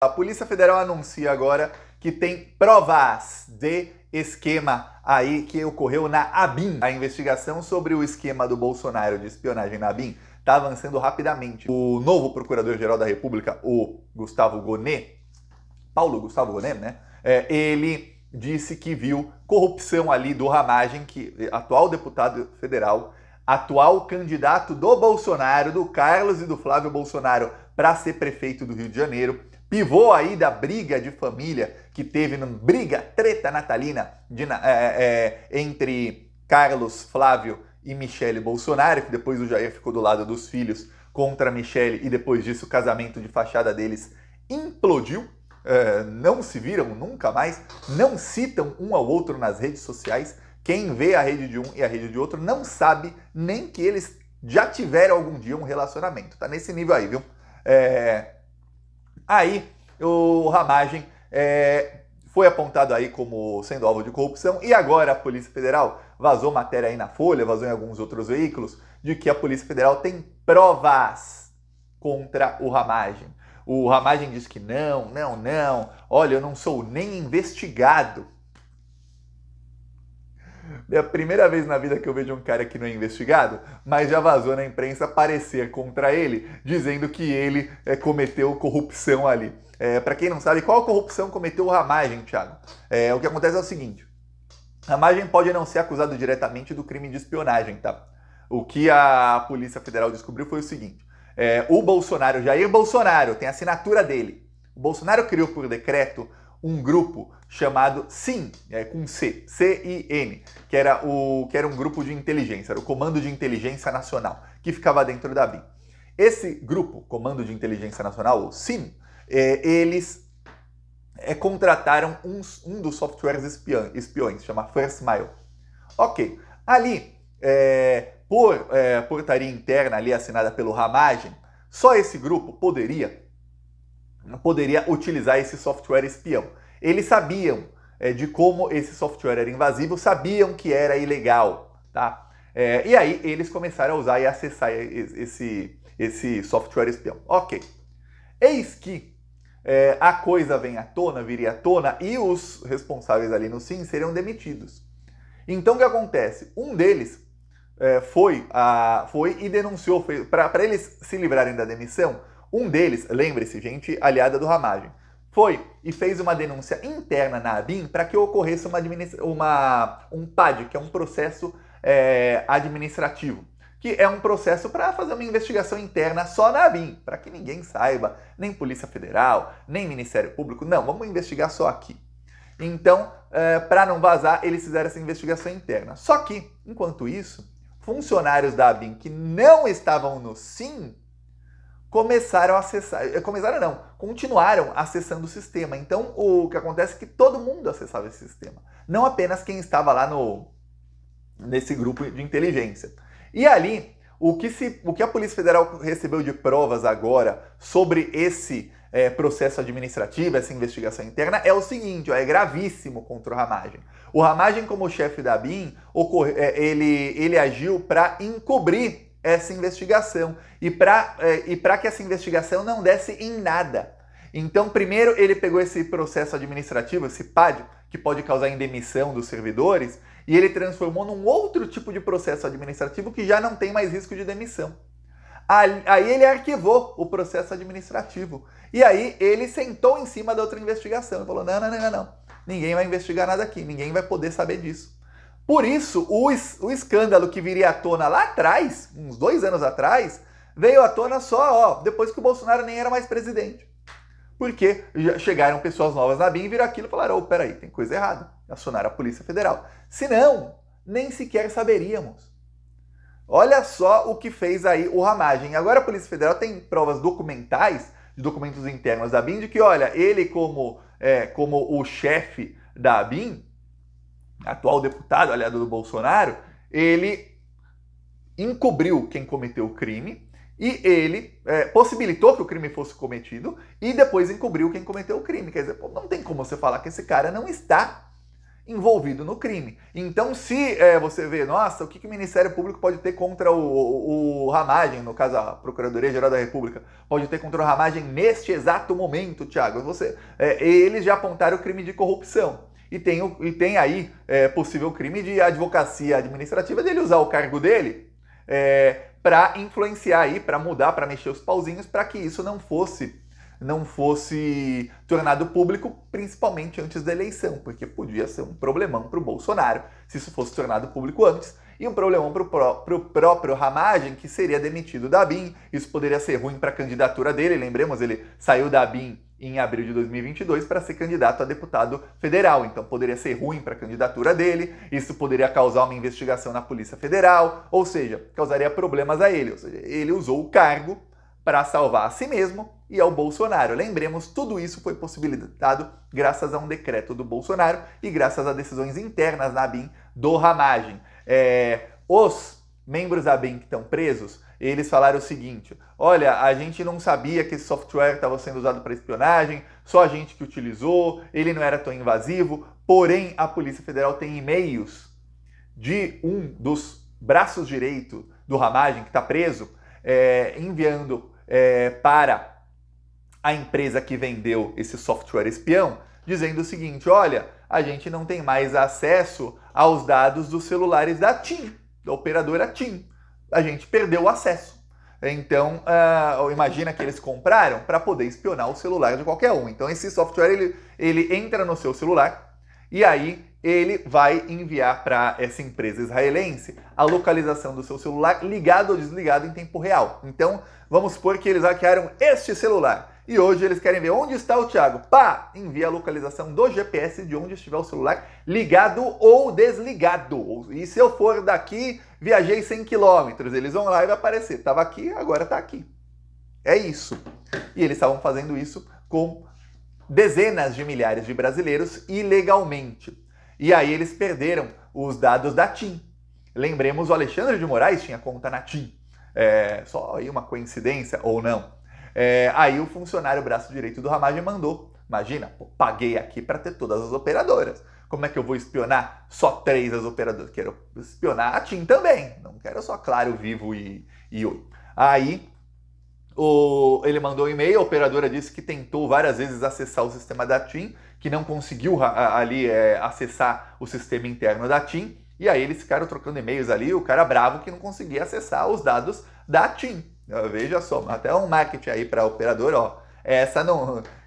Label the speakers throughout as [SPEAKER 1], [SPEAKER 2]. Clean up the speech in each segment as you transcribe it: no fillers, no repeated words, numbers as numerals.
[SPEAKER 1] A Polícia Federal anuncia agora que tem provas de esquema aí que ocorreu na ABIN. A investigação sobre o esquema do Bolsonaro de espionagem na ABIN está avançando rapidamente. O novo Procurador-Geral da República, o Gustavo Gonê, Paulo Gustavo Gonê, né? Ele disse que viu corrupção ali do Ramagem, que atual deputado federal, atual candidato do Bolsonaro, do Carlos e do Flávio Bolsonaro para ser prefeito do Rio de Janeiro, pivô aí da briga de família que teve, treta natalina entre Carlos, Flávio e Michele Bolsonaro, que depois o Jair ficou do lado dos filhos contra a Michele e depois disso o casamento de fachada deles implodiu. Não se viram nunca mais, não citam um ao outro nas redes sociais. Quem vê a rede de um e a rede de outro não sabe nem que eles já tiveram algum dia um relacionamento. Tá nesse nível aí, viu? Aí o Ramagem foi apontado aí como sendo alvo de corrupção e agora a Polícia Federal vazou matéria aí na Folha, vazou em alguns outros veículos, de que a Polícia Federal tem provas contra o Ramagem. O Ramagem diz que não, olha, eu não sou nem investigado. É a primeira vez na vida que eu vejo um cara que não é investigado, mas já vazou na imprensa parecer contra ele, dizendo que ele cometeu corrupção ali. Para quem não sabe, qual corrupção cometeu o Ramagem, Thiago? O que acontece é o seguinte, Ramagem pode não ser acusado diretamente do crime de espionagem, tá? O que a Polícia Federal descobriu foi o seguinte, o Bolsonaro, Jair Bolsonaro, tem a assinatura dele. O Bolsonaro criou por decreto um grupo chamado CIN, com C, C-I-N, que era um grupo de inteligência, era o Comando de Inteligência Nacional, que ficava dentro da ABIN. Esse grupo, Comando de Inteligência Nacional, o CIN, eles contrataram um dos softwares espiões, chama First Mile. Ok, ali, por portaria interna ali assinada pelo Ramagem, só esse grupo poderia utilizar esse software espião. Eles sabiam de como esse software era invasivo, sabiam que era ilegal, tá? E aí eles começaram a usar e acessar esse software espião. Ok. Eis que a coisa viria à tona e os responsáveis ali no SIM seriam demitidos. Então o que acontece? Um deles foi e denunciou, para eles se livrarem da demissão, um deles, lembre-se, gente aliada do Ramagem, foi e fez uma denúncia interna na ABIN para que ocorresse um PAD, que é um processo administrativo, que é um processo para fazer uma investigação interna só na ABIN, para que ninguém saiba, nem Polícia Federal, nem Ministério Público, não, vamos investigar só aqui. Então, para não vazar, eles fizeram essa investigação interna. Só que, enquanto isso, funcionários da ABIN que não estavam no SIM continuaram acessando o sistema. Então, o que acontece é que todo mundo acessava esse sistema, não apenas quem estava lá nesse grupo de inteligência. E ali, o que a Polícia Federal recebeu de provas agora sobre esse processo administrativo, essa investigação interna, é o seguinte, é gravíssimo contra o Ramagem. O Ramagem, como chefe da ABIN, ele agiu para encobrir essa investigação e para que essa investigação não desse em nada. Então, primeiro ele pegou esse processo administrativo, esse PAD, que pode causar indemissão dos servidores, e ele transformou num outro tipo de processo administrativo que já não tem mais risco de demissão. Aí ele arquivou o processo administrativo. E aí ele sentou em cima da outra investigação e falou, não, ninguém vai investigar nada aqui, ninguém vai poder saber disso. Por isso, o escândalo que viria à tona lá atrás, uns 2 anos atrás, veio à tona só depois que o Bolsonaro nem era mais presidente. Porque já chegaram pessoas novas na ABIN e viram aquilo e falaram, peraí, tem coisa errada. Acionaram a Polícia Federal. Se não, nem sequer saberíamos. Olha só o que fez aí o Ramagem. Agora a Polícia Federal tem provas documentais, de documentos internos da ABIN, de que, olha, ele como o chefe da ABIN, atual deputado, aliado do Bolsonaro, ele encobriu quem cometeu o crime e ele possibilitou que o crime fosse cometido e depois encobriu quem cometeu o crime. Quer dizer, não tem como você falar que esse cara não está envolvido no crime. Então, se você vê, nossa, o que o Ministério Público pode ter contra o Ramagem, no caso a Procuradoria-Geral da República, pode ter contra o Ramagem neste exato momento, Thiago, eles já apontaram o crime de corrupção. E tem aí possível crime de advocacia administrativa dele usar o cargo dele para influenciar aí, para mudar, para mexer os pauzinhos, para que isso não fosse tornado público, principalmente antes da eleição, porque podia ser um problemão para o Bolsonaro se isso fosse tornado público antes, e um problemão para o próprio Ramagem, que seria demitido da ABIN. Isso poderia ser ruim para a candidatura dele. Lembremos, ele saiu da ABIN em abril de 2022 para ser candidato a deputado federal, então poderia ser ruim para a candidatura dele, isso poderia causar uma investigação na Polícia Federal, ou seja, causaria problemas a ele, ou seja, ele usou o cargo para salvar a si mesmo e ao Bolsonaro. Lembremos, tudo isso foi possibilitado graças a um decreto do Bolsonaro e graças a decisões internas na ABIN do Ramagem. Os membros da ABIN que estão presos, eles falaram o seguinte: olha, a gente não sabia que esse software estava sendo usado para espionagem, só a gente que utilizou, ele não era tão invasivo, porém a Polícia Federal tem e-mails de um dos braços direitos do Ramagem, que está preso, enviando para a empresa que vendeu esse software espião, dizendo o seguinte: olha, a gente não tem mais acesso aos dados dos celulares da TIM, da operadora TIM. A gente perdeu o acesso. Então, imagina que eles compraram para poder espionar o celular de qualquer um. Então, esse software, ele entra no seu celular e aí ele vai enviar para essa empresa israelense a localização do seu celular ligado ou desligado em tempo real. Então, vamos supor que eles hackearam este celular e hoje eles querem ver onde está o Thiago. Pá! Envia a localização do GPS de onde estiver o celular ligado ou desligado. E se eu for daqui, viajei 100 km, eles vão lá e vai aparecer. Estava aqui, agora está aqui. É isso. E eles estavam fazendo isso com dezenas de milhares de brasileiros ilegalmente. E aí eles perderam os dados da TIM. Lembremos, o Alexandre de Moraes tinha conta na TIM. Só aí uma coincidência ou não. Aí o funcionário braço direito do Ramagem mandou. Imagina, paguei aqui para ter todas as operadoras. Como é que eu vou espionar só 3 das operadoras? Quero espionar a TIM também. Não quero só Claro, Vivo e Oi. Aí ele mandou um e-mail, a operadora disse que tentou várias vezes acessar o sistema da TIM, que não conseguiu ali acessar o sistema interno da TIM, e aí eles ficaram trocando e-mails ali, o cara bravo que não conseguia acessar os dados da TIM. Veja só, até um marketing aí para a operadora, ó.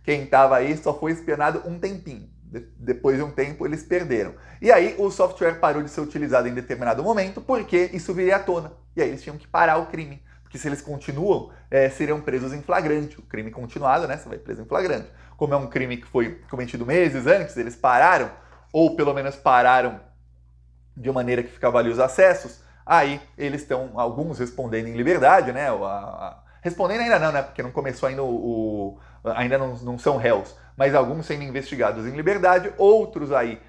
[SPEAKER 1] Quem estava aí só foi espionado um tempinho. Depois de um tempo eles perderam. E aí o software parou de ser utilizado em determinado momento porque isso viria à tona. E aí eles tinham que parar o crime. Porque se eles continuam, seriam presos em flagrante. O crime continuado, né? Você vai preso em flagrante. Como é um crime que foi cometido meses antes, eles pararam, ou pelo menos pararam de maneira que ficava ali os acessos, aí eles estão, alguns respondendo em liberdade, né? Respondendo ainda não, né? Porque não começou ainda ainda não são réus, mas alguns sendo investigados em liberdade, outros aí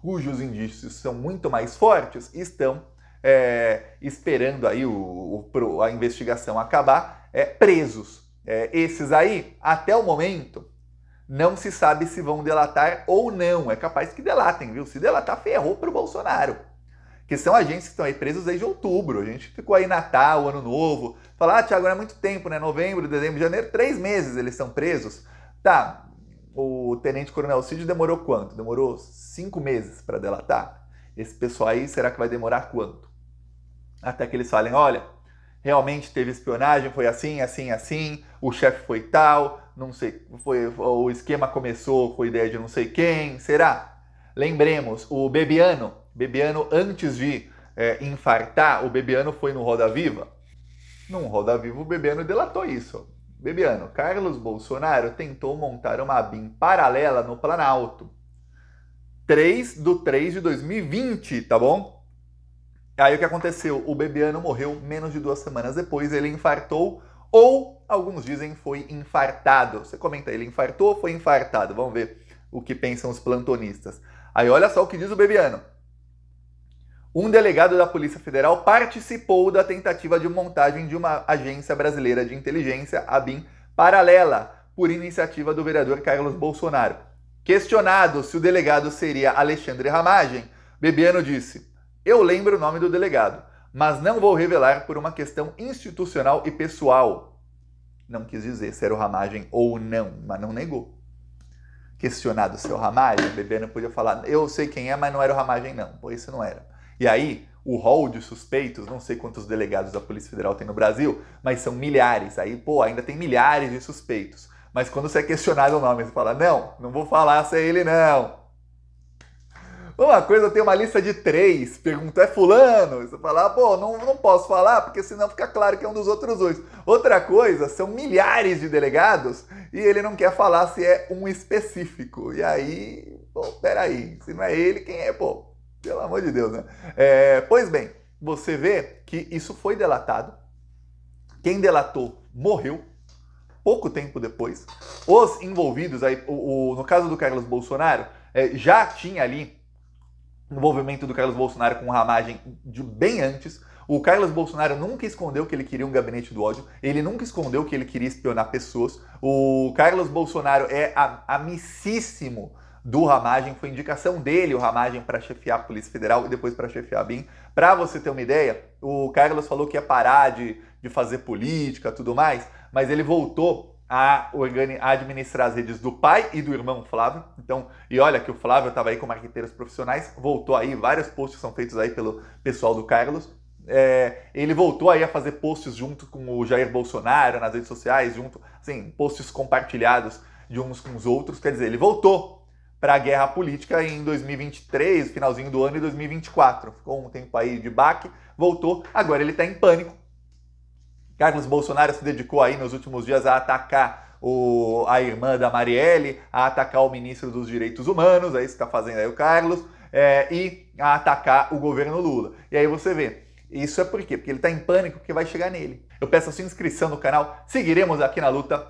[SPEAKER 1] cujos indícios são muito mais fortes estão esperando aí a investigação acabar, presos. Esses aí, até o momento, não se sabe se vão delatar ou não. É capaz que delatem, viu? Se delatar, ferrou pro Bolsonaro. Que são agentes que estão aí presos desde outubro. A gente ficou aí Natal, Ano Novo. Falar, Thiago, não é muito tempo, né? Novembro, dezembro, janeiro, 3 meses eles estão presos. Tá, o Tenente Coronel Cid demorou quanto? Demorou 5 meses para delatar? Esse pessoal aí, será que vai demorar quanto? Até que eles falem, olha, realmente teve espionagem, foi assim, assim, assim, o chefe foi tal, não sei, o esquema começou com ideia de não sei quem, será? Lembremos, o Bebiano antes de infartar, o Bebiano foi no Roda Viva. No Roda Viva o Bebiano delatou isso. Bebiano, Carlos Bolsonaro tentou montar uma ABIN paralela no Planalto. 3/3/2020, tá bom? Aí o que aconteceu? O Bebiano morreu menos de 2 semanas depois, ele infartou, ou alguns dizem foi infartado. Você comenta, ele infartou ou foi infartado? Vamos ver o que pensam os plantonistas. Aí olha só o que diz o Bebiano. Um delegado da Polícia Federal participou da tentativa de montagem de uma agência brasileira de inteligência, ABIN, paralela, por iniciativa do vereador Carlos Bolsonaro. Questionado se o delegado seria Alexandre Ramagem, Bebiano disse: eu lembro o nome do delegado, mas não vou revelar por uma questão institucional e pessoal. Não quis dizer se era o Ramagem ou não, mas não negou. Questionado se é o Ramagem, Bebiano podia falar: eu sei quem é, mas não era o Ramagem não, por isso não era. E aí, o rol de suspeitos, não sei quantos delegados da Polícia Federal tem no Brasil, mas são milhares. Aí, ainda tem milhares de suspeitos. Mas quando você é questionado o nome, você fala: não vou falar se é ele não. Uma coisa, tem uma lista de 3, pergunta: é fulano? Você fala: não posso falar, porque senão fica claro que é um dos outros 2. Outra coisa, são milhares de delegados e ele não quer falar se é um específico. E aí, peraí, se não é ele, quem é, Pelo amor de Deus, né? Pois bem, você vê que isso foi delatado. Quem delatou morreu pouco tempo depois. Os envolvidos, aí, no caso do Carlos Bolsonaro, já tinha ali o envolvimento do Carlos Bolsonaro com o Ramagem de bem antes. O Carlos Bolsonaro nunca escondeu que ele queria um gabinete do ódio, ele nunca escondeu que ele queria espionar pessoas. O Carlos Bolsonaro é amicíssimo do Ramagem, foi indicação dele, o Ramagem, para chefiar a Polícia Federal e depois para chefiar a BIM. Para você ter uma ideia, o Carlos falou que ia parar de fazer política e tudo mais, mas ele voltou a administrar as redes do pai e do irmão Flávio. Então, e olha que o Flávio estava aí com marqueteiros profissionais, voltou aí, vários posts são feitos aí pelo pessoal do Carlos. Ele voltou aí a fazer posts junto com o Jair Bolsonaro nas redes sociais, assim, posts compartilhados de uns com os outros. Quer dizer, ele voltou para a guerra política em 2023, finalzinho do ano, e 2024. Ficou um tempo aí de baque, voltou, agora ele está em pânico. Carlos Bolsonaro se dedicou aí nos últimos dias a atacar a irmã da Marielle, a atacar o ministro dos Direitos Humanos, é isso que está fazendo aí o Carlos, e a atacar o governo Lula. E aí você vê, isso é por quê? Porque ele está em pânico, porque vai chegar nele. Eu peço a sua inscrição no canal, seguiremos aqui na luta.